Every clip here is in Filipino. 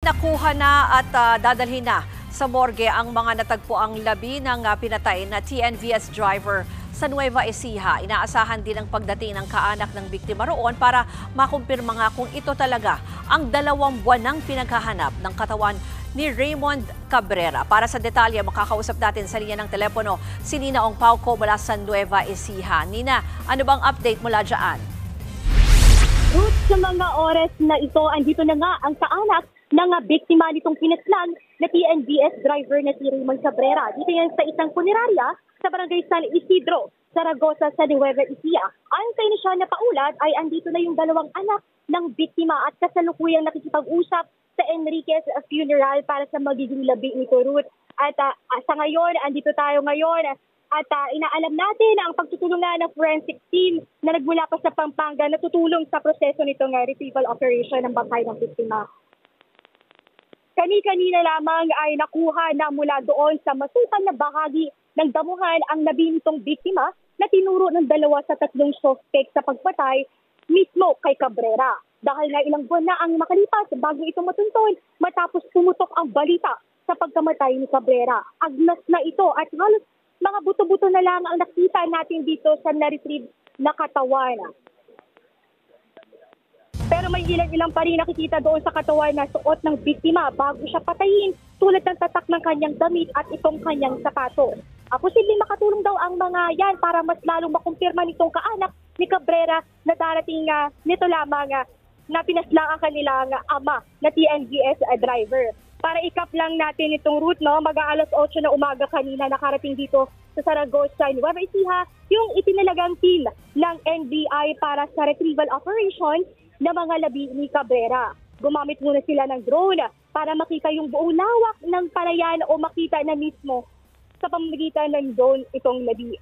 Nakuha na at dadalhin na sa morgue ang mga natagpuang labi ng pinatay na TNVS driver sa Nueva Ecija. Inaasahan din ang pagdating ng kaanak ng biktima roon para makumpirma nga kung ito talaga ang 2 buwanang pinaghahanap ng katawan ni Raymond Cabrera. Para sa detalye, makakausap natin sa linya ng telepono si Nina Ong Pauco mula sa Nueva Ecija. Nina, ano bang update mula dyan? Sa mga oras na ito, andito na nga ang kaanak ng biktima nitong pinaslang na TNVS driver na si Raymond Cabrera. Dito yan sa isang punerarya sa barangay San Isidro, Zaragoza sa Nueva Ecija. Ayon sa inisyal na paulat ay andito na yung 2 anak ng biktima at kasalukuyang nakikipag-usap sa Enriquez Funeral para sa magiging labi nito, Ruth. At sa ngayon, andito tayo ngayon at inaalam natin ang pagtutulungan ng forensic team na nagmula pa sa Pampanga na tutulong sa proseso nitong retrieval operation ng bangkay ng biktima. Kani-kanina lamang ay nakuha na mula doon sa masukan na bahagi ng damuhan ang labi nitong biktima na tinuro ng 2 sa 3 suspect sa pagpatay mismo kay Cabrera. Dahil na ilang buwan na ang makalipas bago ito matunton matapos pumutok ang balita sa pagkamatay ni Cabrera. Agnas na ito at halos mga buto-buto na lang ang nakita natin dito sa na-retrieve na katawan. Pero may ilang pa rin nakikita doon sa katawan na suot ng biktima bago siya patayin tulad ng tatak ng kanyang damit at itong kanyang sapatos. Posibleng makatulong daw ang mga yan para mas lalong makumpirma nitong kaanak ni Cabrera na darating nito lamang na pinaslang ang kanilang ama na TNVS driver. Para ikap lang natin itong route, no, mag-aalas 8 na umaga kanina nakarating dito sa Zaragoza, Nueva Ecija, yung itinalagang team ng NBI para sa retrieval operation ng mga labi ni Cabrera. Gumamit muna sila ng drone para makita yung buong lawak ng palayan o makita na mismo sa pamamagitan ng drone itong labi.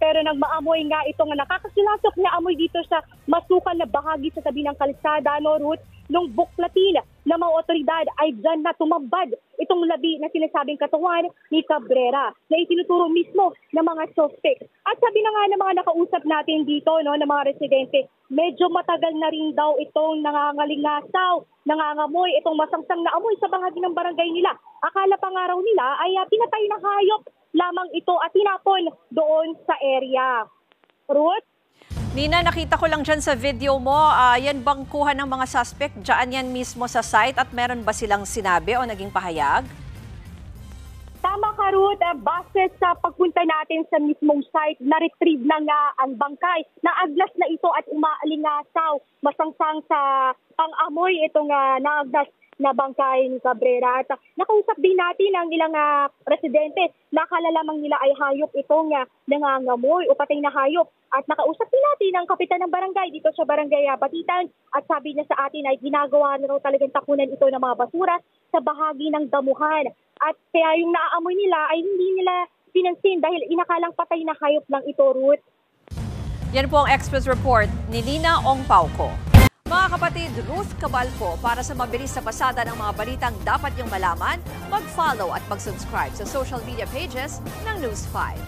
Pero nang maamoy nga itong nakakasilasok na amoy dito sa masukan na bahagi sa tabi ng kalsada, no, Ruth, nung buklatin na mga otoridad ay dyan na tumambad itong labi na sinasabing katawan ni Cabrera na itinuturo mismo ng mga suspect. At sabi na nga ng mga nakausap natin dito, no, ng mga residente, medyo matagal na rin daw itong nangangalingasaw, nangangamoy, itong masangsang na amoy sa bahagi ng barangay nila. Akala pa nga raw nila ay pinatay na hayop lamang ito at tinapon doon sa area. Ruth? Nina, nakita ko lang dyan sa video mo, yan bang kuha ng mga suspect? Diyan yan mismo sa site at meron ba silang sinabi o naging pahayag? Tama ka, Ruth. Base sa pagpunta natin sa mismong site, na-retrieve na nga ang bangkay. Naagnas na ito at umaalingasaw. Masangsang sa pang-amoy itong naagnas na bangkay ni Cabrera. At nakausap din natin ang ilang residente. Nakala lamang nila ay hayop itong nangangamoy o patay na hayop. At nakausap din natin ang kapitan ng barangay dito sa barangay Batitan. At sabi niya sa atin ay ginagawa na raw talagang takunan ito ng mga basura sa bahagi ng damuhan. At kaya yung naaamoy nila ay hindi nila pinansin dahil inakalang patay na hayop lang ito, Ruth. Yan po ang Express Report ni Nina Ong Pauco. Mga kapatid, Ruth Cabalco, para sa mabilis na pasada ng mga balitang dapat niyong malaman, mag-follow at mag-subscribe sa social media pages ng News 5.